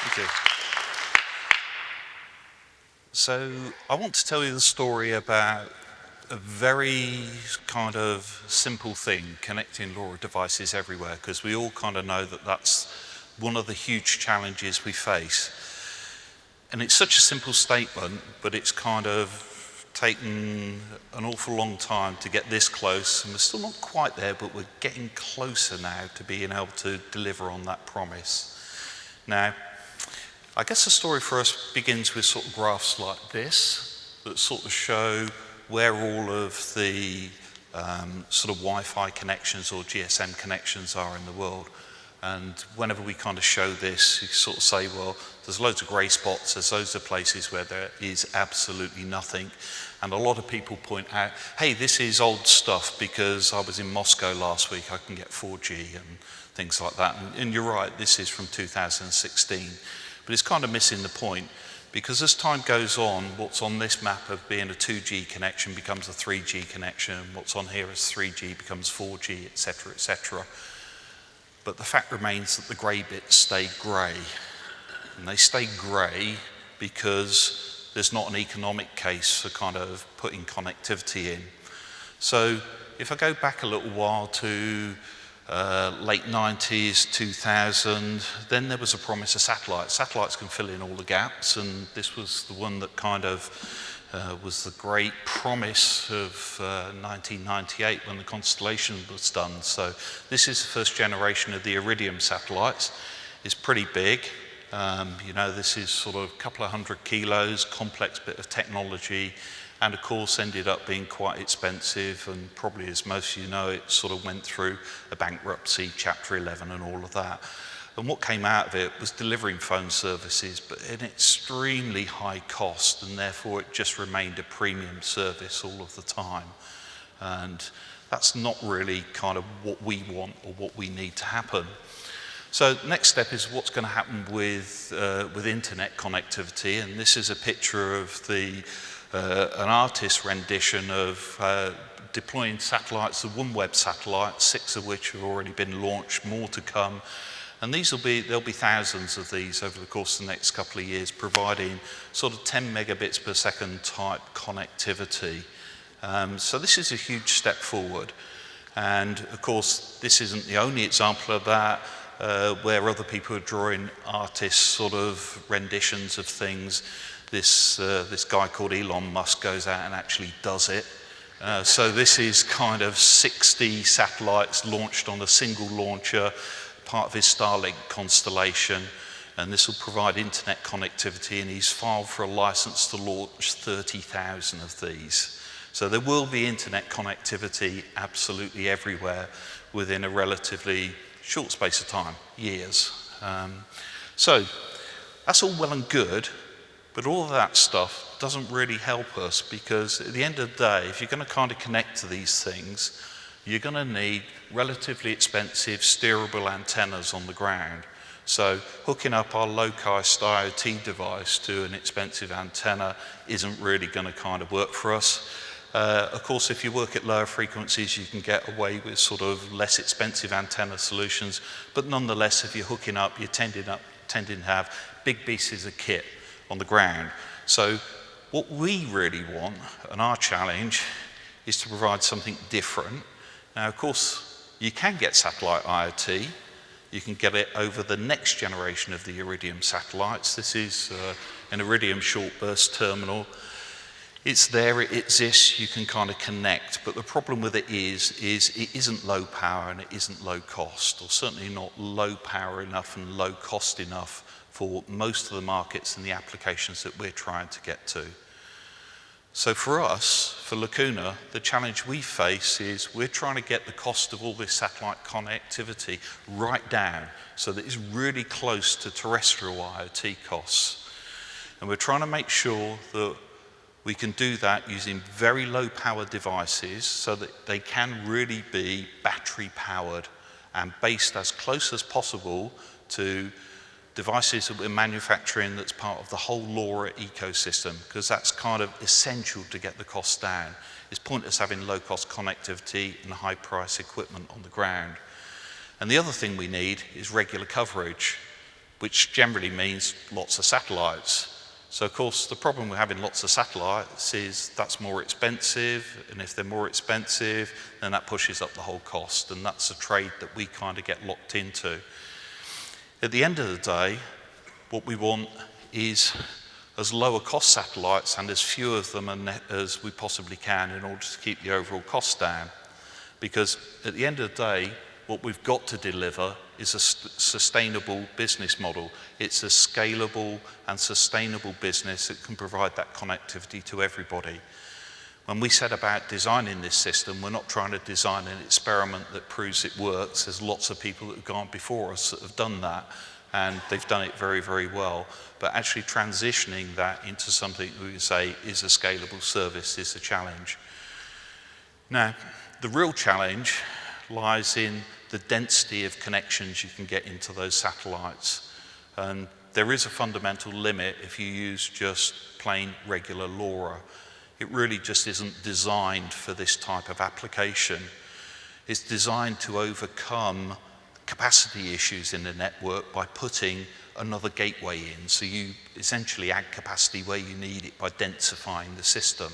Thank you. So I want to tell you the story about a very kind of simple thing, connecting LoRa devices everywhere, because we all kind of know that that's one of the huge challenges we face. And it's such a simple statement, but it's kind of taken an awful long time to get this close, and we're still not quite there, but we're getting closer now to being able to deliver on that promise. Now, I guess the story for us begins with sort of graphs like this that sort of show where all of the sort of Wi-Fi connections or GSM connections are in the world. And whenever we kind of show this, you sort of say, well, there's loads of grey spots, there's loads of places where there is absolutely nothing. And a lot of people point out, hey, this is old stuff because I was in Moscow last week, I can get 4G and things like that. And you're right, this is from 2016. But it's kind of missing the point, because as time goes on, what's on this map of being a 2G connection becomes a 3G connection, what's on here as 3G becomes 4G, etc., etc. But the fact remains that the grey bits stay grey. And they stay grey because there's not an economic case for kind of putting connectivity in. So if I go back a little while to late 90s, 2000, then there was a promise of satellites. Satellites can fill in all the gaps, and this was the one that kind of was the great promise of 1998 when the constellation was done. So this is the first generation of the Iridium satellites. It's pretty big. You know, this is sort of a couple of 100 kilos, complex bit of technology, and of course ended up being quite expensive, and probably, as most of you know, it sort of went through a bankruptcy, Chapter 11 and all of that. And what came out of it was delivering phone services, but at an extremely high cost, and therefore it just remained a premium service all of the time. And that's not really kind of what we want or what we need to happen. So next step is what's going to happen with internet connectivity, and this is a picture of an artist's rendition of deploying satellites, the OneWeb satellites, 6 of which have already been launched, more to come. And there'll be thousands of these over the course of the next couple of years, providing sort of 10 megabits per second type connectivity. So this is a huge step forward. And of course, this isn't the only example of that, where other people are drawing artist sort of renditions of things. This guy called Elon Musk goes out and actually does it. So this is kind of 60 satellites launched on a single launcher, part of his Starlink constellation, and this will provide internet connectivity, and he's filed for a license to launch 30,000 of these. So there will be internet connectivity absolutely everywhere within a relatively short space of time, years. So that's all well and good, but all of that stuff doesn't really help us, because at the end of the day, if you're going to kind of connect to these things, you're going to need relatively expensive steerable antennas on the ground. So hooking up our low-cost IoT device to an expensive antenna isn't really going to kind of work for us. Of course, if you work at lower frequencies, you can get away with sort of less expensive antenna solutions, but nonetheless, if you're hooking up, you're tending to have big pieces of kit on the ground. So what we really want, and our challenge, is to provide something different. Now, of course, you can get satellite IoT. You can get it over the next generation of the Iridium satellites. This is an Iridium short burst terminal. It's there, it exists, you can kind of connect, but the problem with it is it isn't low power and it isn't low cost, or certainly not low power enough and low cost enough for most of the markets and the applications that we're trying to get to. So for us, for Lacuna, the challenge we face is we're trying to get the cost of all this satellite connectivity right down so that it's really close to terrestrial IoT costs. And we're trying to make sure that we can do that using very low power devices so that they can really be battery powered and based as close as possible to devices that we're manufacturing that's part of the whole LoRa ecosystem, because that's kind of essential to get the costs down. It's pointless having low cost connectivity and high price equipment on the ground. And the other thing we need is regular coverage. which generally means lots of satellites. So of course the problem with having lots of satellites is that's more expensive, and if they're more expensive then that pushes up the whole cost, and that's a trade that we kind of get locked into. At the end of the day, what we want is as lower cost satellites and as few of them as we possibly can in order to keep the overall cost down. Because at the end of the day, what we've got to deliver is a sustainable business model. It's a scalable and sustainable business that can provide that connectivity to everybody. When we set about designing this system, we're not trying to design an experiment that proves it works. There's lots of people that have gone before us that have done that, and they've done it very, very well. But actually transitioning that into something we would say is a scalable service is a challenge. Now, the real challenge lies in the density of connections you can get into those satellites. And there is a fundamental limit if you use just plain regular LoRa. It really just isn't designed for this type of application. It's designed to overcome capacity issues in the network by putting another gateway in. So you essentially add capacity where you need it by densifying the system.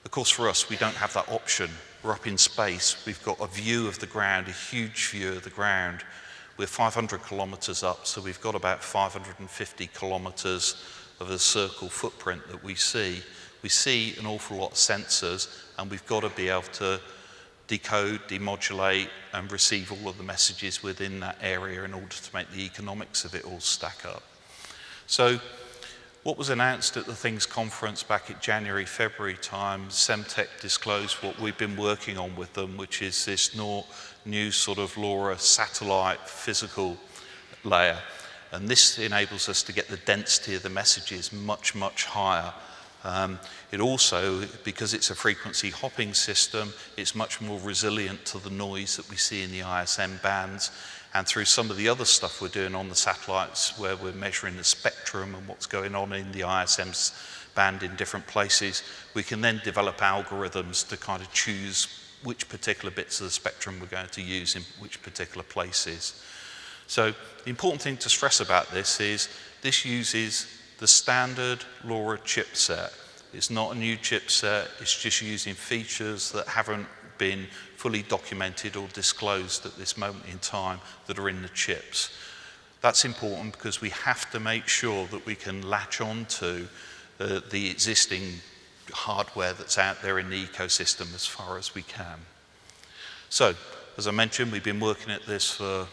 Of course, for us, we don't have that option. We're up in space. We've got a view of the ground, a huge view of the ground. We're 500 kilometers up, so we've got about 550 kilometers of a circle footprint that we see. We see an awful lot of sensors, and we've got to be able to decode, demodulate, and receive all of the messages within that area in order to make the economics of it all stack up. So what was announced at the Things conference back in January, February time, Semtech disclosed what we've been working on with them, which is this new sort of LoRa satellite physical layer. And this enables us to get the density of the messages much, much higher. It also, because it's a frequency hopping system, it's much more resilient to the noise that we see in the ISM bands. And through some of the other stuff we're doing on the satellites, where we're measuring the spectrum and what's going on in the ISM band in different places, we can then develop algorithms to kind of choose which particular bits of the spectrum we're going to use in which particular places. So the important thing to stress about this is this uses the standard LoRa chipset. It's not a new chipset, it's just using features that haven't been fully documented or disclosed at this moment in time that are in the chips. That's important because we have to make sure that we can latch on to the existing hardware that's out there in the ecosystem as far as we can. So, as I mentioned, we've been working at this for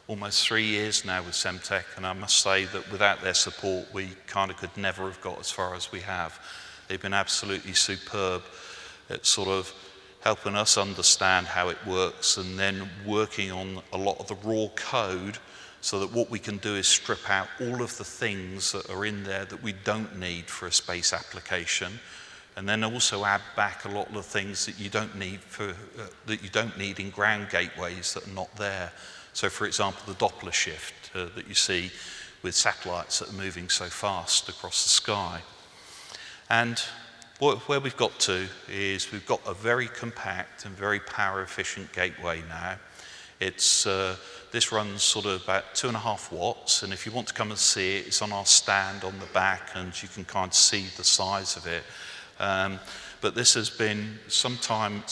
almost 3 years now with Semtech, and I must say that without their support, we kind of could never have got as far as we have. They've been absolutely superb at sort of helping us understand how it works and then working on a lot of the raw code so that what we can do is strip out all of the things that are in there that we don't need for a space application, and then also add back a lot of the things that you don't need in ground gateways that are not there. So for example, the Doppler shift that you see with satellites that are moving so fast across the sky. And where we've got to is we've got a very compact and very power efficient gateway now. This runs sort of about 2.5 watts, and if you want to come and see it, it's on our stand on the back and you can kind of see the size of it. But this has been some time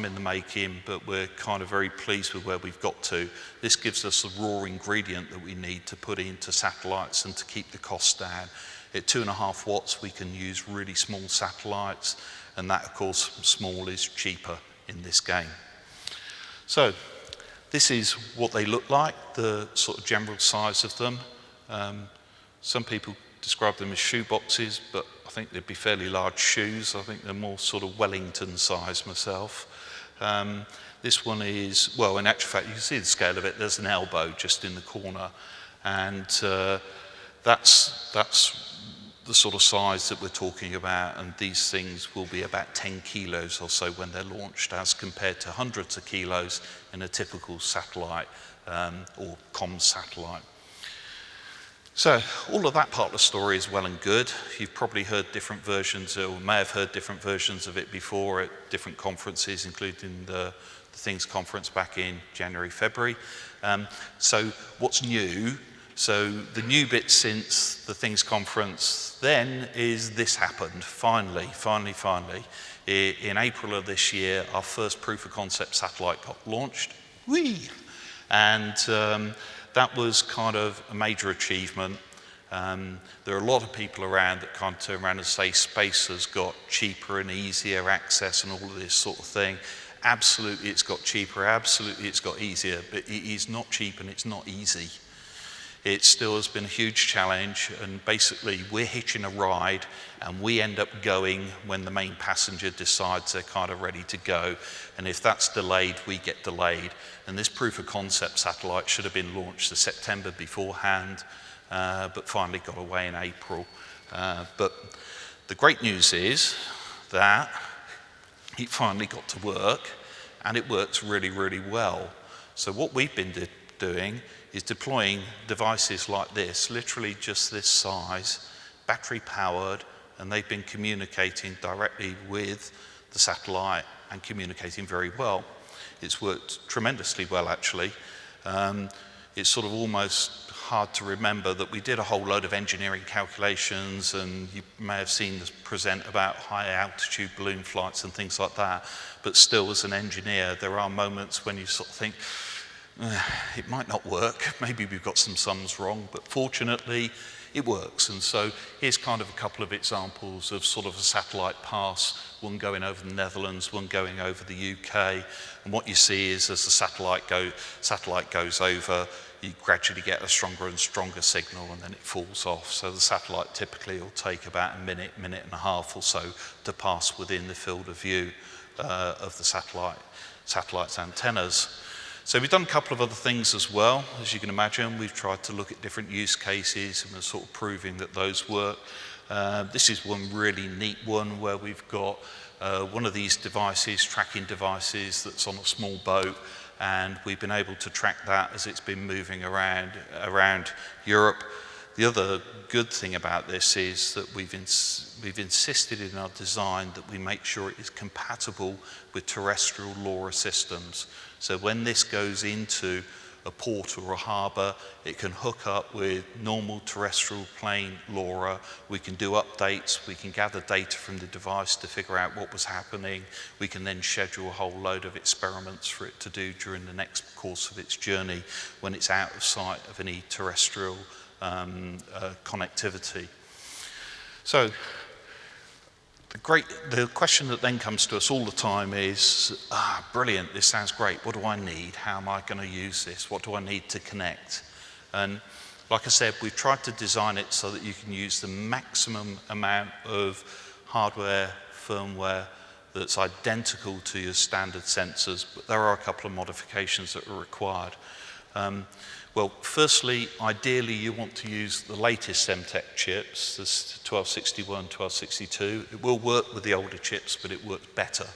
in the making, but we're kind of very pleased with where we've got to. This gives us the raw ingredient that we need to put into satellites and to keep the costs down. At 2.5 watts, we can use really small satellites, and that, of course, small is cheaper in this game. So this is what they look like, the sort of general size of them. Some people describe them as shoe boxes, but I think they'd be fairly large shoes. I think they're more sort of Wellington size myself. This one is, well, in actual fact, you can see the scale of it. There's an elbow just in the corner, and that's the sort of size that we're talking about, and these things will be about 10 kilos or so when they're launched, as compared to hundreds of kilos in a typical satellite or comm satellite. So all of that part of the story is well and good. You've probably heard different versions, or may have heard different versions of it before at different conferences, including the Things conference back in January, February. So what's new So the new bit since the Things conference then is this happened, finally. In April of this year, our first proof of concept satellite got launched. Whee! And that was kind of a major achievement. There are a lot of people around that can't turn around and say space has got cheaper and easier access and all of this sort of thing. Absolutely it's got cheaper, absolutely it's got easier, but it is not cheap and it's not easy. It still has been a huge challenge, and basically we're hitching a ride and we end up going when the main passenger decides they're kind of ready to go. And if that's delayed, we get delayed. And this proof of concept satellite should have been launched in September beforehand, but finally got away in April. But the great news is that it finally got to work, and it works really, really well. So what we've been doing is deploying devices like this, literally just this size, battery powered, and they've been communicating directly with the satellite and communicating very well. It's worked tremendously well, actually. It's sort of almost hard to remember that we did a whole load of engineering calculations, and you may have seen us present about high altitude balloon flights and things like that. But still, as an engineer, there are moments when you sort of think, it might not work, maybe we've got some sums wrong, but fortunately it works. And so here's kind of a couple of examples of sort of a satellite pass, one going over the Netherlands, one going over the UK. And what you see is as the satellite goes over, you gradually get a stronger and stronger signal, and then it falls off. So the satellite typically will take about a minute and a half or so to pass within the field of view of the satellite's antennas. So we've done a couple of other things as well. As you can imagine, we've tried to look at different use cases and we're sort of proving that those work. This is one really neat one where we've got one of these devices, tracking devices, that's on a small boat, and we've been able to track that as it's been moving around Europe. The other good thing about this is that we've insisted in our design that we make sure it is compatible with terrestrial LoRa systems. So when this goes into a port or a harbour, it can hook up with normal terrestrial plane LoRa. We can do updates, we can gather data from the device to figure out what was happening. We can then schedule a whole load of experiments for it to do during the next course of its journey when it's out of sight of any terrestrial connectivity. So the question that then comes to us all the time is, brilliant, this sounds great, what do I need? How am I going to use this? What do I need to connect? And like I said, we've tried to design it so that you can use the maximum amount of hardware, firmware that's identical to your standard sensors, but there are a couple of modifications that are required. Well, firstly, ideally you want to use the latest Semtech chips, this 1261, 1262. It will work with the older chips, but it works better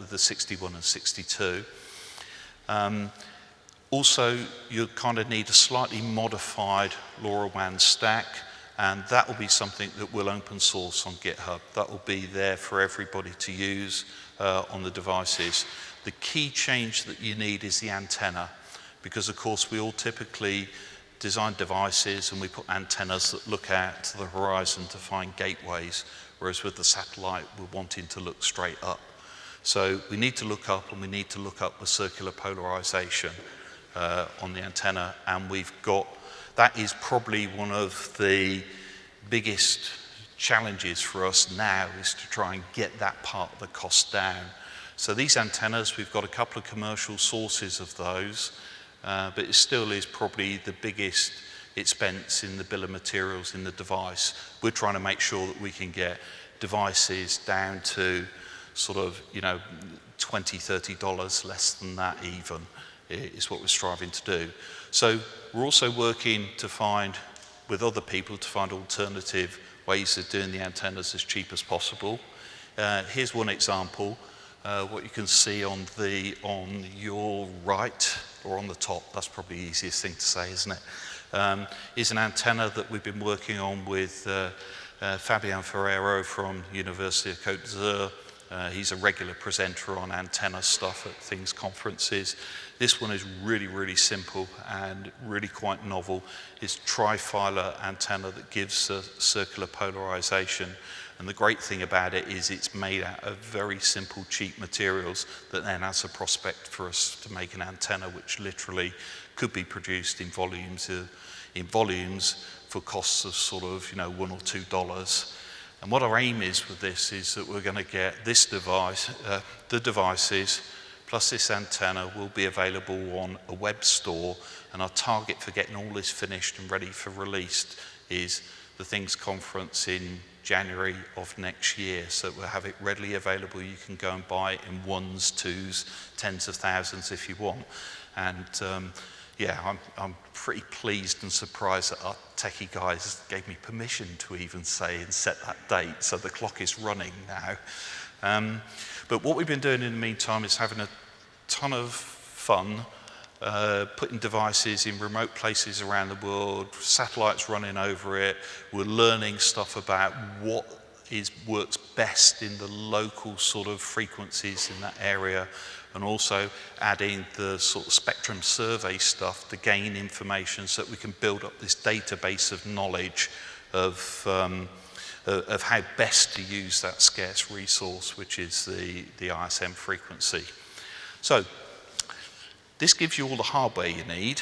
with the 61 and 62. Also, you kind of need a slightly modified LoRaWAN stack, and that will be something that we'll open source on GitHub. That will be there for everybody to use on the devices. The key change that you need is the antenna, because of course we all typically design devices and we put antennas that look out to the horizon to find gateways, whereas with the satellite we're wanting to look straight up. So we need to look up, and we need to look up with circular polarization on the antenna, and that is probably one of the biggest challenges for us now, is to try and get that part of the cost down. So these antennas, we've got a couple of commercial sources of those, but it still is probably the biggest expense in the bill of materials in the device. We're trying to make sure that we can get devices down to sort of, $20, $30, less than that even, is what we're striving to do. So we're also working to find, with other people, to find alternative ways of doing the antennas as cheap as possible. Here's one example. What you can see on your right, or on the top, that's probably the easiest thing to say, isn't it? Is an antenna that we've been working on with Fabian Ferrero from University of Côte d'Azur. He's a regular presenter on antenna stuff at Things conferences. This one is really, really simple and really quite novel. It's trifilar antenna that gives a circular polarization. And the great thing about it is it's made out of very simple, cheap materials that then has a prospect for us to make an antenna which literally could be produced in volumes for costs of sort of, $1 or $2. And what our aim is with this is that we're going to get this device, the devices, plus this antenna will be available on a web store. And our target for getting all this finished and ready for release is the Things Conference in January of next year. So we'll have it readily available. You can go and buy it in ones, twos, tens of thousands if you want. And I'm pretty pleased and surprised that our techie guys gave me permission to even say and set that date. So the clock is running now. But what we've been doing in the meantime is having a ton of fun, putting devices in remote places around the world, satellites running over it. We're learning stuff about what works best in the local sort of frequencies in that area, and also adding the sort of spectrum survey stuff to gain information so that we can build up this database of knowledge of how best to use that scarce resource, which is the ISM frequency. So this gives you all the hardware you need.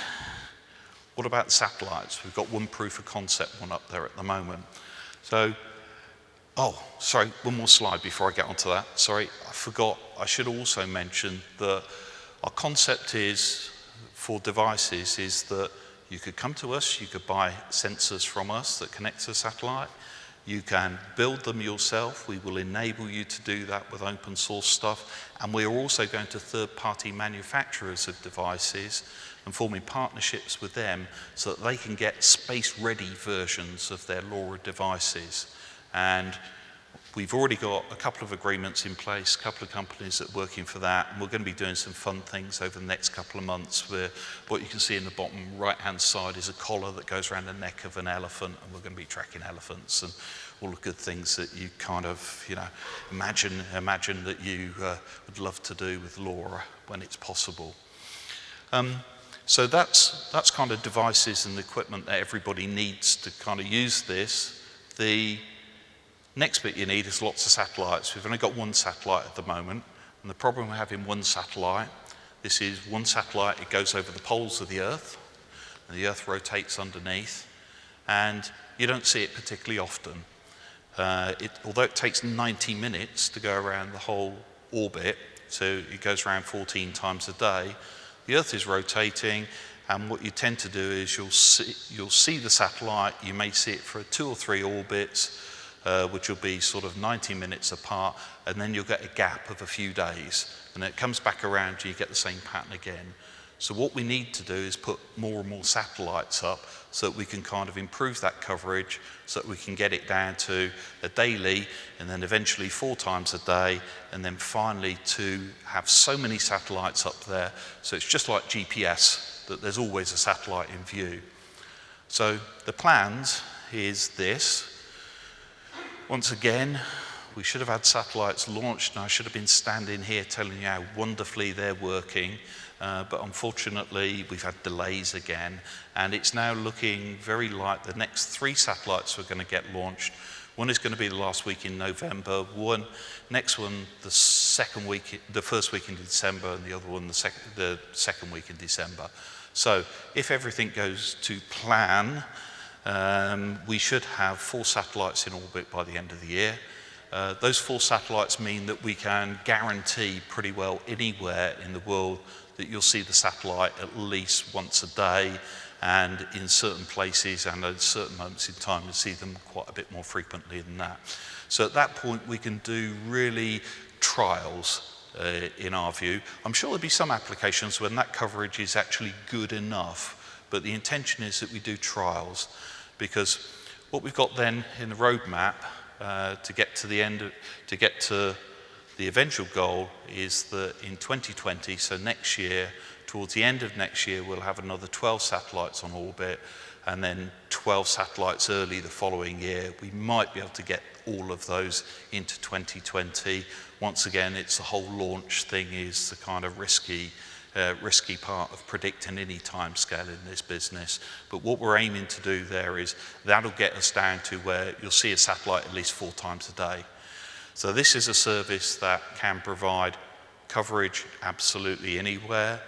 What about the satellites? We've got one proof of concept one up there at the moment. So, sorry, one more slide before I get onto that. Sorry, I forgot. I should also mention that our concept is, for devices, is that you could come to us, you could buy sensors from us that connect to a satellite. You can build them yourself. We will enable you to do that with open source stuff. And we're also going to third-party manufacturers of devices and forming partnerships with them so that they can get space-ready versions of their LoRa devices. And we've already got a couple of agreements in place, a couple of companies that are working for that, and we're going to be doing some fun things over the next couple of months where what you can see in the bottom right-hand side is a collar that goes around the neck of an elephant, and we're going to be tracking elephants and all the good things that you kind of, imagine that you would love to do with LoRa when it's possible. So that's kind of devices and equipment that everybody needs to kind of use this. The next bit you need is lots of satellites. We've only got one satellite at the moment, and the problem with having one satellite, this is one satellite, it goes over the poles of the Earth, and the Earth rotates underneath, and you don't see it particularly often. Although it takes 90 minutes to go around the whole orbit, so it goes around 14 times a day, the Earth is rotating, and what you tend to do is you'll see the satellite, you may see it for 2 or 3 orbits, which will be sort of 90 minutes apart, and then you'll get a gap of a few days, and then it comes back around and you get the same pattern again. So what we need to do is put more and more satellites up so that we can kind of improve that coverage, so that we can get it down to a daily, and then eventually 4 times a day, and then finally to have so many satellites up there, so it's just like GPS, that there's always a satellite in view. So the plans is this. Once again, we should have had satellites launched, and I should have been standing here telling you how wonderfully they're working, but unfortunately we've had delays again, and it's now looking very like the next 3 satellites we're going to get launched. One is going to be the last week in November, next one the first week in December, and the other one the second week in December. So if everything goes to plan, we should have 4 satellites in orbit by the end of the year. Those 4 satellites mean that we can guarantee pretty well anywhere in the world that you'll see the satellite at least once a day, and in certain places and at certain moments in time you'll see them quite a bit more frequently than that. So at that point we can do really trials in our view. I'm sure there'll be some applications when that coverage is actually good enough, but the intention is that we do trials, because what we've got then in the roadmap to get to the eventual goal is that in 2020, so next year, towards the end of next year, we'll have another 12 satellites on orbit, and then 12 satellites early the following year. We might be able to get all of those into 2020. Once again, it's the whole launch thing is the kind of risky risky part of predicting any time scale in this business. But what we're aiming to do there is that'll get us down to where you'll see a satellite at least 4 times a day. So this is a service that can provide coverage absolutely anywhere,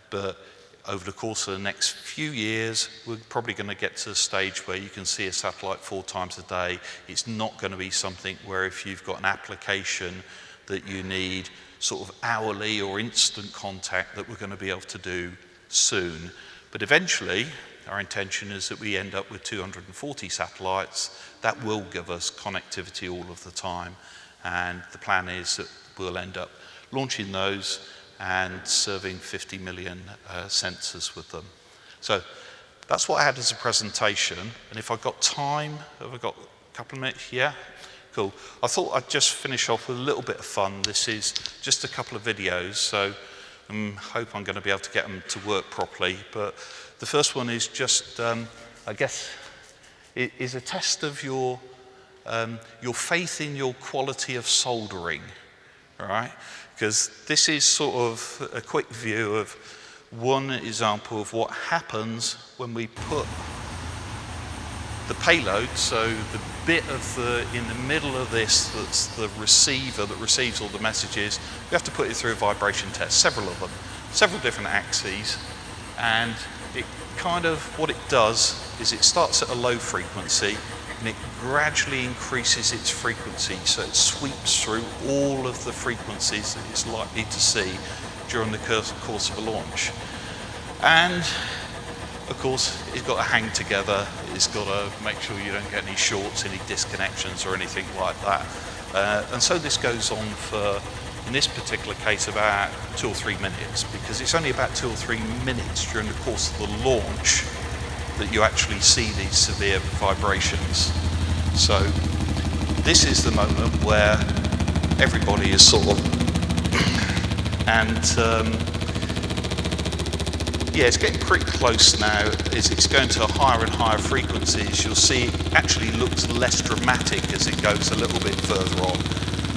but over the course of the next few years, we're probably going to get to a stage where you can see a satellite 4 times a day. It's not going to be something where if you've got an application that you need sort of hourly or instant contact that we're going to be able to do soon. But eventually, our intention is that we end up with 240 satellites. That will give us connectivity all of the time. And the plan is that we'll end up launching those and serving 50 million sensors with them. So that's what I had as a presentation. And if I've got time, have I got a couple of minutes? Yeah? Cool. I thought I'd just finish off with a little bit of fun. This is just a couple of videos, so I hope I'm going to be able to get them to work properly. But the first one is just, I guess, it is a test of your faith in your quality of soldering, all right? Because this is sort of a quick view of one example of what happens when we put the payload, so the bit of in the middle of this that's the receiver that receives all the messages, we have to put it through a vibration test, several of them, several different axes, and it kind of, what it does is it starts at a low frequency and it gradually increases its frequency, so it sweeps through all of the frequencies that it's likely to see during the course of a launch. And of course, it's got to hang together, it's got to make sure you don't get any shorts, any disconnections or anything like that. And so this goes on for, in this particular case, about 2 or 3 minutes, because it's only about 2 or 3 minutes during the course of the launch that you actually see these severe vibrations. So this is the moment where everybody is sort of, and yeah, it's getting pretty close now. As it's going to higher and higher frequencies, you'll see it actually looks less dramatic as it goes a little bit further on,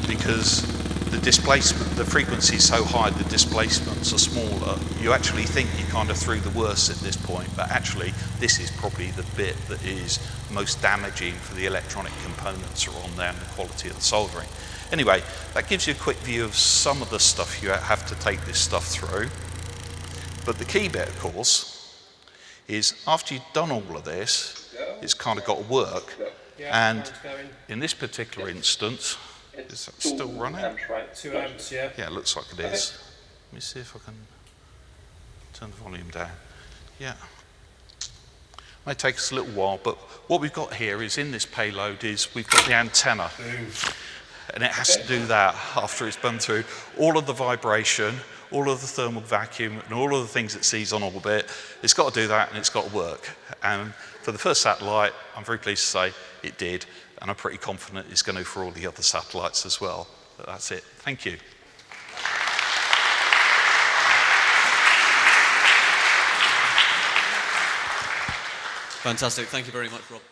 because the displacement, the frequency is so high, the displacements are smaller. You actually think you're kind of through the worst at this point, but actually this is probably the bit that is most damaging for the electronic components that are on there and the quality of the soldering. Anyway, that gives you a quick view of some of the stuff you have to take this stuff through. But the key bit, of course, is after you've done all of this, it's kind of got to work. And in this particular instance, is that still running? 2 amps, yeah. Yeah, it looks like it is. Let me see if I can turn the volume down. Yeah. May take us a little while, but what we've got here is in this payload is we've got the antenna. And it has to do that after it's been through all of the vibration, all of the thermal vacuum, and all of the things it sees on orbit. It's got to do that, and it's got to work. And for the first satellite, I'm very pleased to say it did, and I'm pretty confident it's going to for all the other satellites as well. But that's it. Thank you. Fantastic. Thank you very much, Rob.